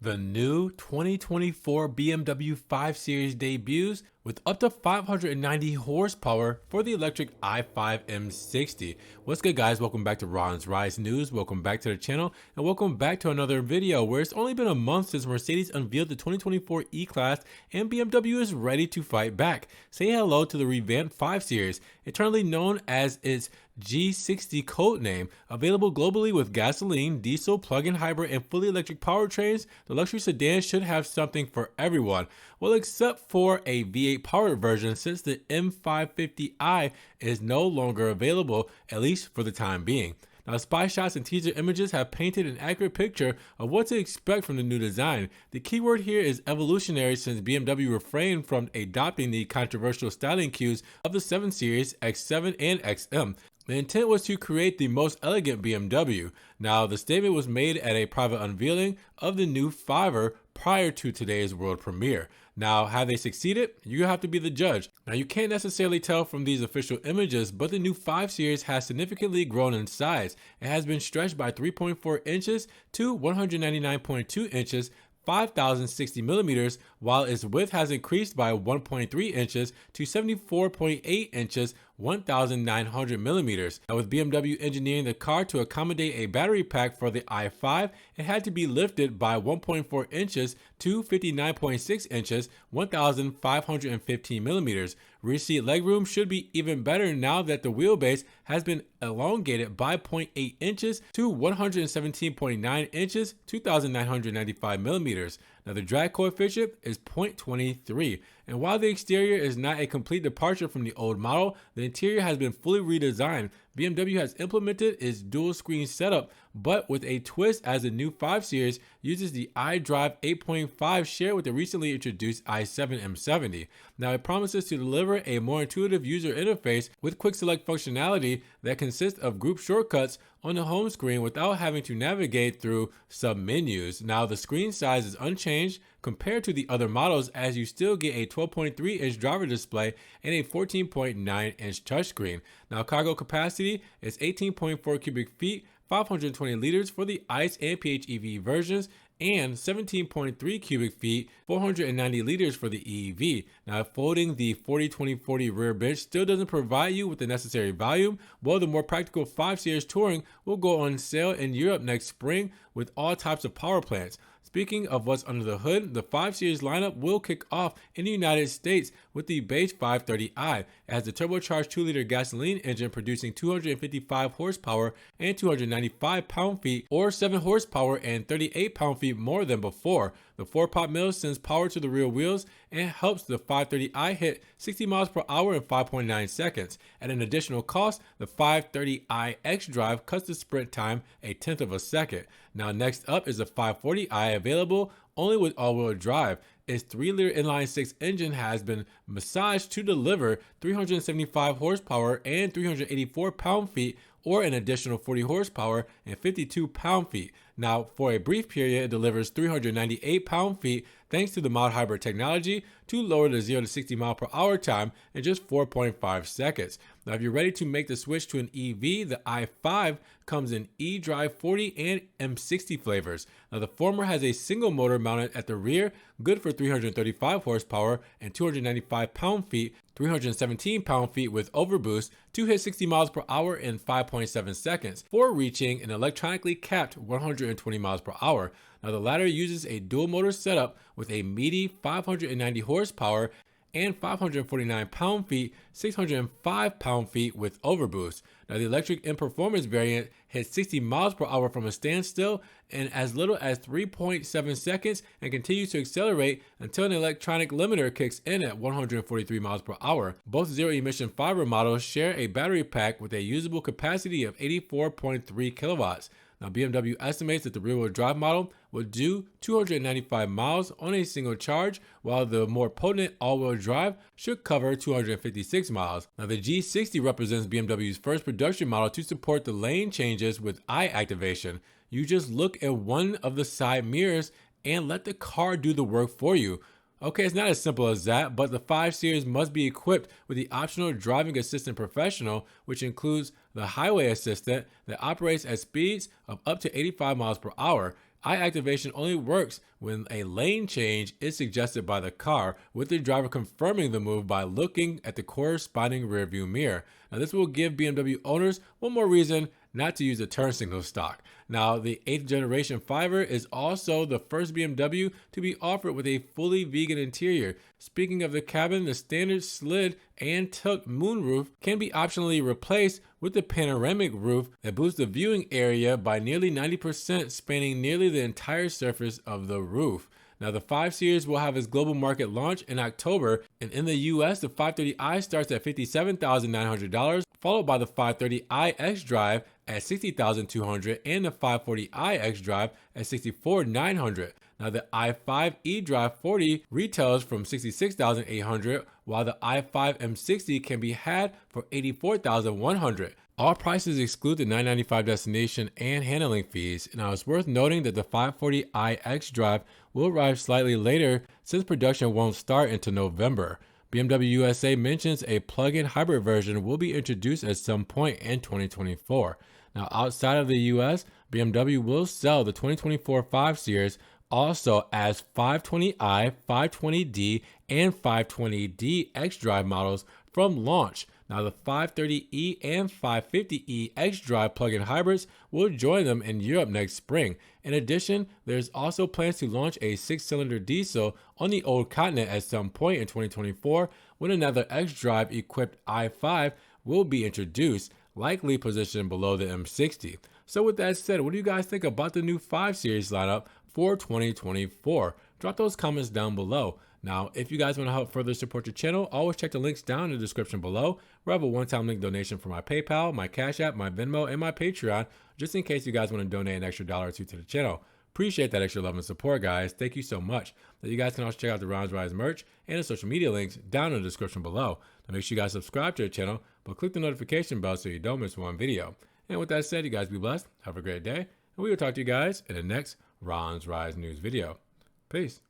The new 2024 BMW 5 Series debuts with up to 590 horsepower for the electric i5 M60. What's good, guys? Welcome back to Ron's Rise News. Welcome back to the channel, and welcome back to another video where it's only been a month since Mercedes unveiled the 2024 E-Class, and BMW is ready to fight back. Say hello to the revamped 5 Series, eternally known as its G60 codename. Available globally with gasoline, diesel, plug-in hybrid, and fully electric powertrains, the luxury sedan should have something for everyone. Well, except for a V8 powered version, since the M550i is no longer available, at least for the time being. Now, spy shots and teaser images have painted an accurate picture of what to expect from the new design. The keyword here is evolutionary, since BMW refrained from adopting the controversial styling cues of the 7 Series, X7, and XM. The intent was to create the most elegant BMW. Now, the statement was made at a private unveiling of the new 5er prior to today's world premiere. Now, have they succeeded? You have to be the judge. Now, you can't necessarily tell from these official images, but the new 5 Series has significantly grown in size. It has been stretched by 3.4 inches to 199.2 inches, 5,060 millimeters, while its width has increased by 1.3 inches to 74.8 inches, 1,900 millimeters. Now, with BMW engineering the car to accommodate a battery pack for the i5, it had to be lifted by 1.4 inches to 59.6 inches, 1,515 millimeters. Rear seat legroom should be even better now that the wheelbase has been elongated by 0.8 inches to 117.9 inches, 2,995 millimeters. Now, the drag coefficient is 0.23, and while the exterior is not a complete departure from the old model, the interior has been fully redesigned. BMW has implemented its dual screen setup, but with a twist, as the new 5 Series uses the iDrive 8.5 shared with the recently introduced i7 M70. Now, it promises to deliver a more intuitive user interface with quick select functionality that consists of group shortcuts on the home screen without having to navigate through sub-menus. Now, the screen size is unchanged compared to the other models, as you still get a 12.3-inch driver display and a 14.9-inch touchscreen. Now, cargo capacity is 18.4 cubic feet, 520 liters for the ICE and PHEV versions, and 17.3 cubic feet, 490 liters for the EV. Now, folding the 40-20-40 rear bench still doesn't provide you with the necessary volume. Well, the more practical 5 Series Touring will go on sale in Europe next spring with all types of power plants. Speaking of what's under the hood, the 5 Series lineup will kick off in the United States with the base 530i. It has the turbocharged 2-liter gasoline engine producing 255 horsepower and 295 pound-feet, or 7 horsepower and 38 pound-feet more than before. The 4-pot mill sends power to the rear wheels and helps the 530i hit 60 miles per hour in 5.9 seconds. At an additional cost, the 530i xDrive cuts the sprint time a tenth of a second. Now, next up is the 540i, available only with all-wheel drive. Its 3-liter inline-6 engine has been massaged to deliver 375 horsepower and 384 pound-feet, or an additional 40 horsepower and 52 pound-feet. Now, for a brief period, it delivers 398 pound-feet thanks to the mild hybrid technology to lower the 0 to 60 mile per hour time in just 4.5 seconds. Now, if you're ready to make the switch to an EV, the i5 comes in eDrive 40 and M60 flavors. Now, the former has a single motor mounted at the rear, good for 335 horsepower and 295 pound-feet, 317 pound-feet with overboost to hit 60 miles per hour in 5.7 seconds for reaching an electronically capped 120 miles per hour. Now, the latter uses a dual motor setup with a meaty 590 horsepower and 549 pound-feet, 605 pound-feet with overboost. Now, the electric and performance variant hits 60 miles per hour from a standstill in as little as 3.7 seconds and continues to accelerate until an electronic limiter kicks in at 143 miles per hour. Both zero-emission 5er models share a battery pack with a usable capacity of 84.3 kilowatts. Now, BMW estimates that the rear-wheel drive model will do 295 miles on a single charge, while the more potent all-wheel drive should cover 256 miles. Now, the G60 represents BMW's first production model to support the lane changes with eye activation. You just look at one of the side mirrors and let the car do the work for you. Okay, it's not as simple as that, but the 5 Series must be equipped with the optional driving assistant professional, which includes the highway assistant that operates at speeds of up to 85 miles per hour. eye activation only works when a lane change is suggested by the car, with the driver confirming the move by looking at the corresponding rearview mirror. Now, this will give BMW owners one more reason not to use the turn signal stock. Now, the 8th generation 5er is also the first BMW to be offered with a fully vegan interior. Speaking of the cabin, the standard slid and tilt moonroof can be optionally replaced with the panoramic roof that boosts the viewing area by nearly 90%, spanning nearly the entire surface of the roof. Now, the 5 Series will have its global market launch in October, and in the US, the 530i starts at $57,900, followed by the 530i xDrive at $60,200 and the 540i xDrive at $64,900. Now, the i5 eDrive 40 retails from $66,800, while the i5 M60 can be had for $84,100. All prices exclude the $995 destination and handling fees. Now, it's worth noting that the 540i xDrive will arrive slightly later since production won't start until November. BMW USA mentions a plug-in hybrid version will be introduced at some point in 2024. Now, outside of the US, BMW will sell the 2024 5 Series also as 520i, 520d, and 520d xDrive models from launch. Now, the 530e and 550e xDrive plug-in hybrids will join them in Europe next spring. In addition, there's also plans to launch a 6-cylinder diesel on the old continent at some point in 2024, when another xDrive equipped i5 will be introduced, likely positioned below the M60. So with that said, what do you guys think about the new 5 Series lineup for 2024? Drop those comments down below. Now, if you guys want to help further support the channel, always check the links down in the description below, where I have a one-time link donation for my PayPal, my Cash App, my Venmo, and my Patreon, just in case you guys want to donate an extra $1 or $2 to the channel. Appreciate that extra love and support, guys. Thank you so much. Now, you guys can also check out the Ron's Rise merch and the social media links down in the description below. Now, make sure you guys subscribe to the channel, but click the notification bell so you don't miss one video. And with that said, you guys be blessed, have a great day, and we will talk to you guys in the next Ron's Rise News video. Peace.